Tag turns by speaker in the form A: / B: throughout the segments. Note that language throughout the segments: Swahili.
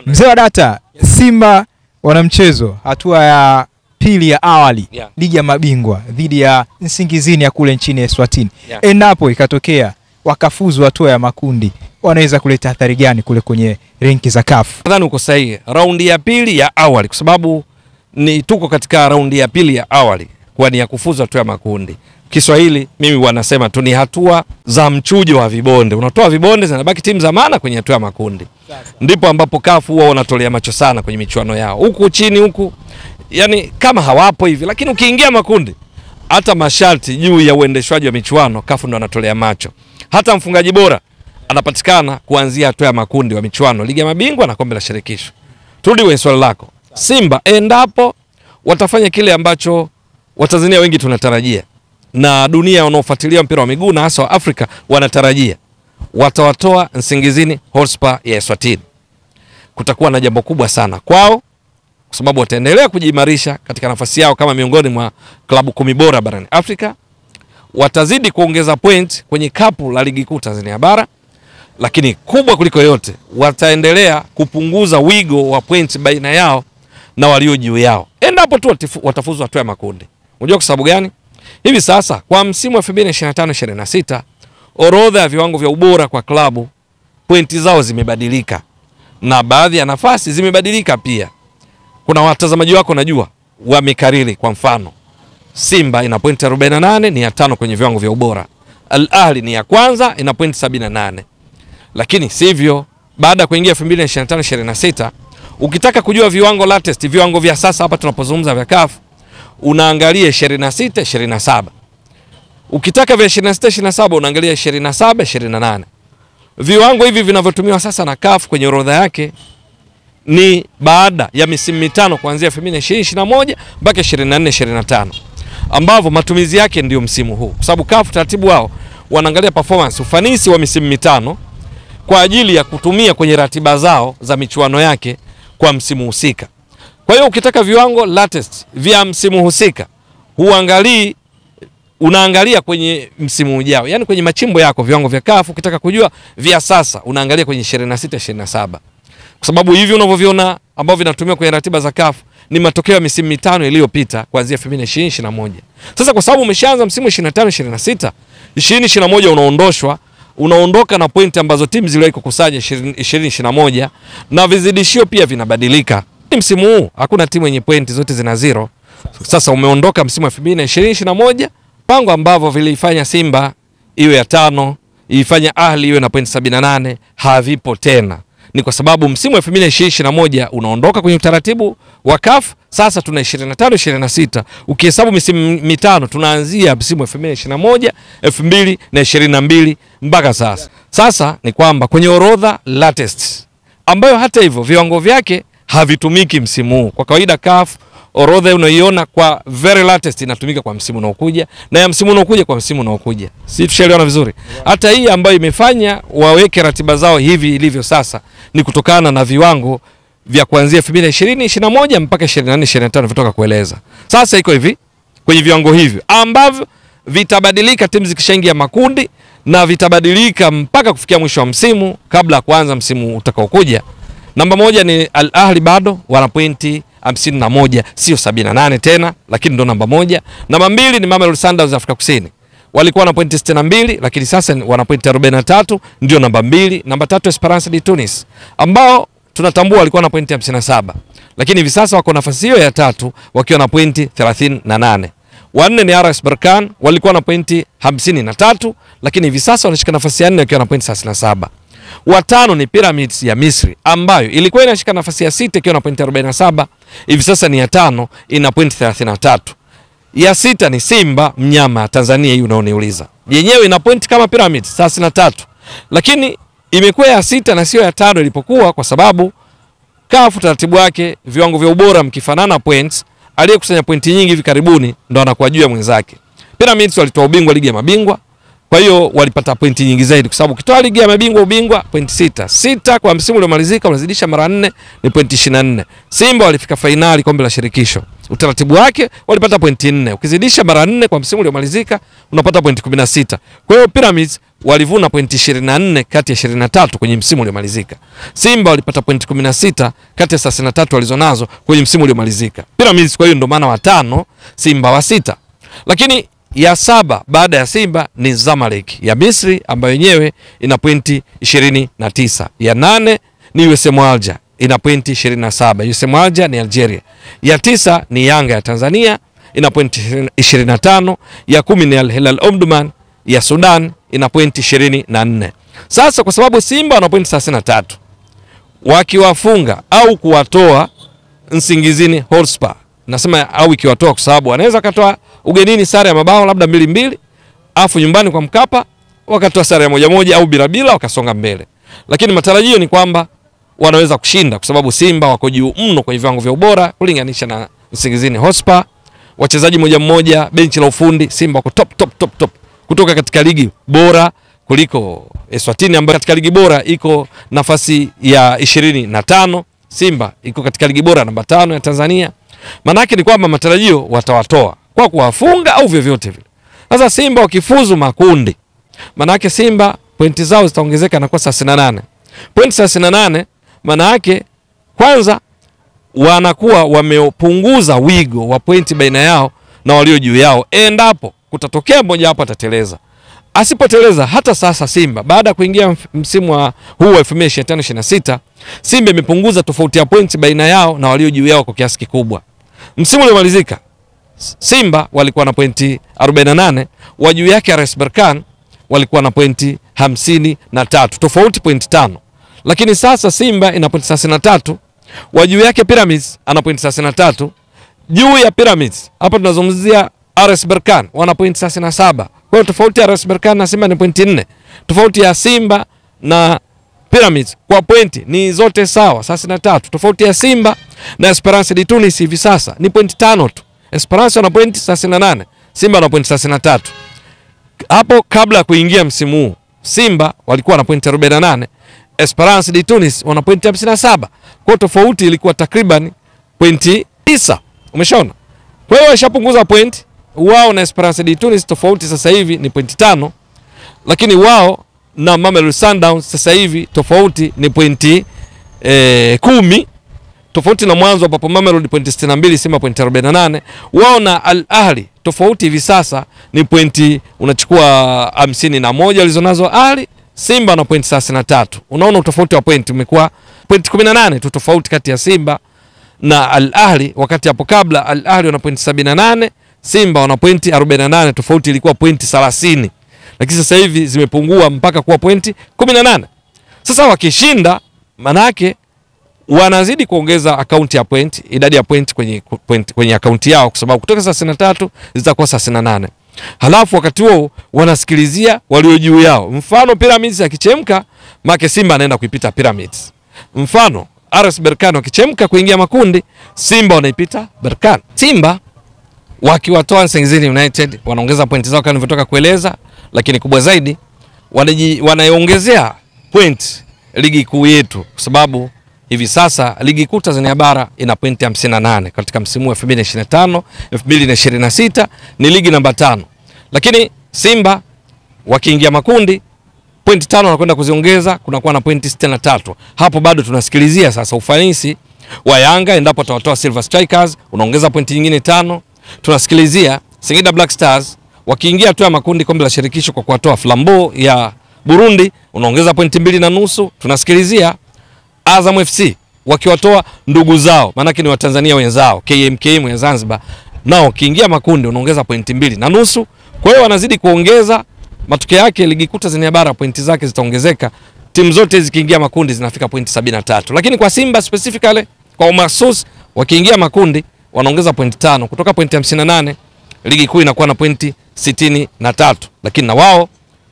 A: Mzee wa data, Simba wana mchezo hatua ya pili ya awali ligi ya mabingwa dhidi ya Nsingizini ya kule nchini Eswatini. Endapo ikatokea wakafuzu hatua ya makundi, wanaweza kuleta athari gani kule kwenye renki za CAF?
B: Nadhani uko sahihi. Raundi ya pili ya awali, kwa sababu ni tuko katika raundi ya pili ya awali kwa ni ya kufuzu hatua ya makundi. Kiswahili mimi wanasema tu ni hatua za mchujo wa vibonde. Unatoa vibonde zinabaki timu za maana kwenye hatua ya makundi. Ndipo ambapo CAF huwa wanatolea macho sana kwenye michuano yao. Huku chini huku yani kama hawapo hivi, lakini ukiingia makundi hata masharti juu ya uendeshwaji wa michuano CAF ndo anatolea macho. Hata mfungaji bora anapatikana kuanzia hatua ya makundi wa michuano ligi ya mabingwa na kombe la shirikisho. Turudi kwenye swali lako. Simba endapo watafanya kile ambacho Watanzania wengi tunatarajia na dunia wanaofuatilia mpira wa miguu na hasa wa Afrika wanatarajia, watawatoa Nsingizini Hotspur ya Eswatini. Kutakuwa na jambo kubwa sana kwao, kwa sababu wataendelea kujiimarisha katika nafasi yao kama miongoni mwa klabu 10 bora barani Afrika. Watazidi kuongeza point kwenye kapu la ligi kuu Tanzania bara, lakini kubwa kuliko yote wataendelea kupunguza wigo wa point baina yao na walio juu yao endapo tu watafuzu hatua ya makundi. Unajua kwa sababu gani? Hivi sasa kwa msimu wa 2025-26 orodha ya viwango vya ubora kwa klabu pointi zao zimebadilika na baadhi ya nafasi zimebadilika pia. Kuna watazamaji wako najua wamekariri, kwa mfano Simba ina pointi 48, ni ya 5 kwenye viwango vya ubora. Al Ahli ni ya kwanza, ina pointi 78. Lakini sivyo, baada ya kuingia 2025-26 ukitaka kujua viwango latest, viwango vya sasa hapa tunapozungumza vya CAF, unaangalia 26-27. Ukitaka vya 26-27 unaangalia 27-28. Viwango hivi vinavyotumiwa sasa na CAF kwenye orodha yake ni baada ya misimu mitano kuanzia 2021 mpaka 24-25, ambavyo matumizi yake ndio msimu huu, kwa sababu CAF taratibu wao wanaangalia performance, ufanisi wa misimu mitano kwa ajili ya kutumia kwenye ratiba zao za michuano yake kwa msimu husika. Kwa hiyo ukitaka viwango latest vya msimu husika, unaangalia kwenye msimu ujao, yani kwenye machimbo yako viwango vya CAF. Ukitaka kujua vya sasa unaangalia kwenye 26-27, kwa sababu hivi unavyoviona ambavyo vinatumiwa kwenye ratiba za CAF ni matokeo ya misimu mitano iliyopita kuanzia 2020-21. Sasa kwa sababu umeshaanza msimu 25-26, 20-21 unaondoka na pointi ambazo timu ziliwahi kukusanya 20-21 na vizidishio pia vinabadilika. Msimu huu hakuna timu yenye pointi, zote zina 0. Sasa umeondoka msimu wa 2020-21, pango ambavyo vilifanya Simba iwe ya 5, ifanya Ahli iwe na pointi 78, havipo tena. Ni kwa sababu msimu wa 2021 unaondoka kwenye utaratibu wa CAF. Sasa tuna 25-26. Ukihesabu misimu mitano tunaanzia msimu wa 2021, 2022 mpaka sasa. Sasa ni kwamba kwenye orodha latest ambayo hata hivyo viwango vyake havitumiki msimu huu. Kwa kawaida CAF orodha unaiona kwa very latest inatumika kwa msimu unaokuja na ya msimu unaokuja kwa msimu unaokuja. Si tushaliona vizuri? Hata hii ambayo imefanya waweke ratiba zao hivi ilivyo sasa ni kutokana na viwango vya kuanzia 2020-21 mpaka 24-25 vitoka kueleza. Sasa iko hivi kwenye viwango hivyo ambavyo vitabadilika timu zikishaingia makundi na vitabadilika mpaka kufikia mwisho wa msimu kabla kuanza msimu utakaokuja. Namba 1 ni Al Ahli, bado wana pointi 51, sio 78 tena, lakini ndo namba 1. Namba 2 ni Mamelodi Sundowns Afrika Kusini. Walikuwa na pointi 62 lakini sasa wana pointi 43, ndio namba 2. Namba 3 Esperance de Tunis ambao tunatambua walikuwa na pointi 57, lakini hivi sasa wako nafasi hiyo ya 3 wakiwa na pointi 38. Wanne ni RS Berkane, walikuwa na pointi 53 lakini hivi sasa wanashika nafasi ya 4 wakiwa na pointi 37. Watano ni Pyramids ya Misri ambayo ilikuwa inashika nafasi ya 6 ikiwa na pointi 47, hivi sasa ni ya 5 ina pointi 33. Ya 6 ni Simba mnyama Tanzania, hii unaoniuliza. Yenyewe ina pointi kama Pyramids 33, lakini imekuwa ya 6 na sio ya 5 ilipokuwa, kwa sababu CAF taratibu wake viwango vya ubora mkifanana points, aliyekusanya pointi nyingi hivi karibuni ndo anakuwa juu ya mwenzake. Pyramids walitoa ubingwa ligi ya mabingwa Kwa hiyo walipata pointi nyingi zaidi kwa sababu ukitoa ligi ya mabingwa ubingwa pointi 6 kwa msimu uliomalizika unazidisha mara 4 ni pointi 24. Simba walifika fainali kombe la shirikisho. Utaratibu wake walipata pointi 4. Ukizidisha mara 4 kwa msimu uliomalizika unapata pointi 16. Kwa hiyo Pyramids walivuna pointi 24 kati ya 23 kwenye msimu uliomalizika. Simba walipata pointi 16 kati ya 33 walizonazo kwenye msimu uliomalizika. Pyramids kwa hiyo ndio maana wa 5, Simba wa 6. Lakini ya 7 baada ya Simba ni Zamalek ya Misri ambayo yenyewe ina pointi 29. Ya 8 ni USM Alger ina pointi 27. USM Alger ni Algeria. Ya 9 ni Yanga ya Tanzania ina pointi 25. Ya 10 ni Al Hilal Omdurman ya Sudan ina pointi 24. Sasa kwa sababu Simba wana pointi 33, wakiwafunga au kuwatoa Nsingizini Hotspur, nasema au ikiwatoa kwa sababu wanaweza katoa ugenini sare ya mabao labda 2-2, afu nyumbani kwa Mkapa wakatoa sare ya 1-1 au bila wakasonga mbele. Lakini matarajio ni kwamba wanaweza kushinda kwa sababu Simba wako juu mno kwa viwango vya ubora kulinganisha na Nsingizini Hotspur. Wachezaji mmoja, benchi la ufundi, Simba wako top kutoka katika ligi bora kuliko Eswatini ambayo katika ligi bora iko nafasi ya 25. Simba iko katika ligi bora namba 5 ya Tanzania. Maana yake ni kwamba matarajio watawatoa kwa kuwafunga au vyovyote vile. Sasa Simba wakifuzu makundi, maana yake Simba pointi zao zitaongezeka na kwa 38. Pointi 38 maana yake kwanza wanakuwa wamepunguza wigo wa pointi baina yao na walio juu yao. Endapo kutatokea mmoja hapo atateleza. Asipoteleza hata sasa Simba baada ya kuingia msimu wa huu wa 2025-26 Simba imepunguza tofauti ya pointi baina yao na walio juu yao kwa kiasi kikubwa. Msimu uliomalizika Simba walikuwa na pointi 48, wa juu yake RS Berkane walikuwa na pointi 53, tofauti pointi 5. Lakini sasa Simba ina pointi 33, wa juu yake Pyramids ana pointi 33. Juu ya Pyramids hapa tunazungumzia RS Berkane wana pointi 37. Kwa hiyo tofauti ya RS Berkane na Simba ni pointi 4. Tofauti ya Simba na Pyramids kwa pointi ni zote sawa 33. Tofauti ya Simba na Esperance de Tunis hivi sasa ni pointi 5 tu. Esperance wana pointi 38, Simba wana pointi 33. Hapo kabla kuingia msimu huu Simba walikuwa na pointi 48, Esperance de Tunis wana pointi 57. Kwa tofauti ilikuwa takriban pointi 9. Umeshaona? Kwa hiyo washapunguza pointi. Wao na Esperance de Tunis tofauti sasa hivi ni pointi 5, lakini wao na Mamelodi Sundowns sasa hivi tofauti ni pointi 10. Tofauti na mwanzo ambapo Mamelodi pointi 62, Simba pointi 48. Wao na Al Ahly tofauti hivi sasa ni pointi unachukua 51 walizonazo Ahly, Simba na pointi 33. Unaona tofauti wa pointi umekuwa pointi 18 tu tofauti kati ya Simba na Al Ahly, wakati hapo kabla Al Ahly wana pointi 78, Simba wana pointi 48, tofauti ilikuwa pointi 30. Lakini sasa hivi zimepungua mpaka kuwa pointi 18. Sasa wakishinda manake wanazidi kuongeza akaunti ya point, idadi ya point kwenye akaunti yao kwa sababu kutoka 33 zitakuwa 38. Halafu wakati huo wanasikilizia walio juu yao. Mfano Pyramids akichemka, make Simba anaenda kuipita Pyramids. Mfano RS Berkane wakichemka kuingia makundi, Simba wanaipita Berkane. Simba wakiwatoa Nsingizini United wanaongeza pointi zao kama nilivyotoka kueleza, lakini kubwa zaidi wanaongezea point ligi kuu yetu kwa sababu hivi sasa ligi kuu Tanzania bara ina pointi 58 katika msimu wa 2025-2026 ni ligi namba 5. Lakini Simba wakiingia makundi pointi 5 wanakwenda kuziongeza, kunakuwa na pointi 63. Hapo bado tunasikilizia sasa ufanisi wa Yanga endapo atawatoa Silver Strikers unaongeza pointi nyingine 5. Tunasikilizia Singida Black Stars wakiingia tu ya makundi kombe la shirikisho kwa kuwatoa Flambeau ya Burundi unaongeza pointi 2.5. Tunasikilizia Azam FC wakiwatoa ndugu zao maana ni Watanzania wenzao KMKM wa Zanzibar nao kiingia makundi unaongeza pointi 2.5. Kwa hiyo wanazidi kuongeza, matokeo yake ligi kuu Tanzania bara pointi zake zitaongezeka, timu zote zikiingia makundi zinafika pointi 73. Lakini kwa Simba specifically kwa umasus wakiingia makundi wanaongeza pointi 5 kutoka pointi 58, ligi kuu inakuwa na pointi 63. Lakini na wao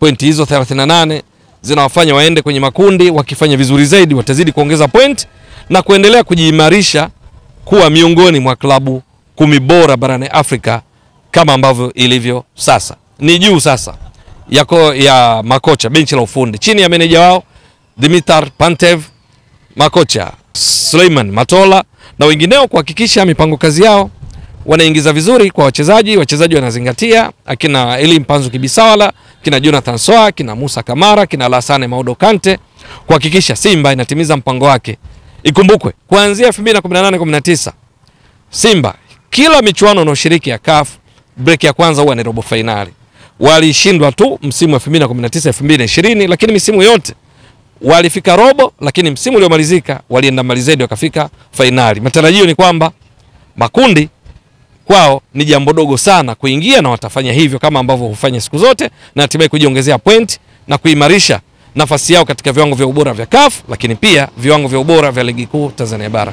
B: pointi hizo 38 zinawafanya waende kwenye makundi, wakifanya vizuri zaidi watazidi kuongeza point na kuendelea kujiimarisha kuwa miongoni mwa klabu 10 bora barani Afrika kama ambavyo ilivyo sasa. Ni juu sasa ya makocha, benchi la ufundi chini ya meneja wao Dimitar Pantev, makocha Suleiman Matola na wengineo, kuhakikisha mipango kazi yao wanaingiza vizuri kwa wachezaji wanazingatia, akina Elie Mpanzu Kibisawala, kina Jonathan Soa, kina Musa Kamara, kina Lassane Maudo Kante, kuhakikisha Simba inatimiza mpango wake. Ikumbukwe kuanzia 2018-19 Simba kila michuano inayoshiriki ya CAF break ya kwanza huwa ni robo finali. Walishindwa tu msimu wa 2019-2020, lakini misimu yote walifika robo, lakini msimu uliomalizika walienda mbali zaidi wakafika finali. Matarajio ni kwamba makundi kwao ni jambo dogo sana kuingia, na watafanya hivyo kama ambavyo hufanya siku zote, na hatimaye kujiongezea point na kuimarisha nafasi yao katika viwango vya ubora vya CAF, lakini pia viwango vya ubora vya ligi kuu Tanzania bara.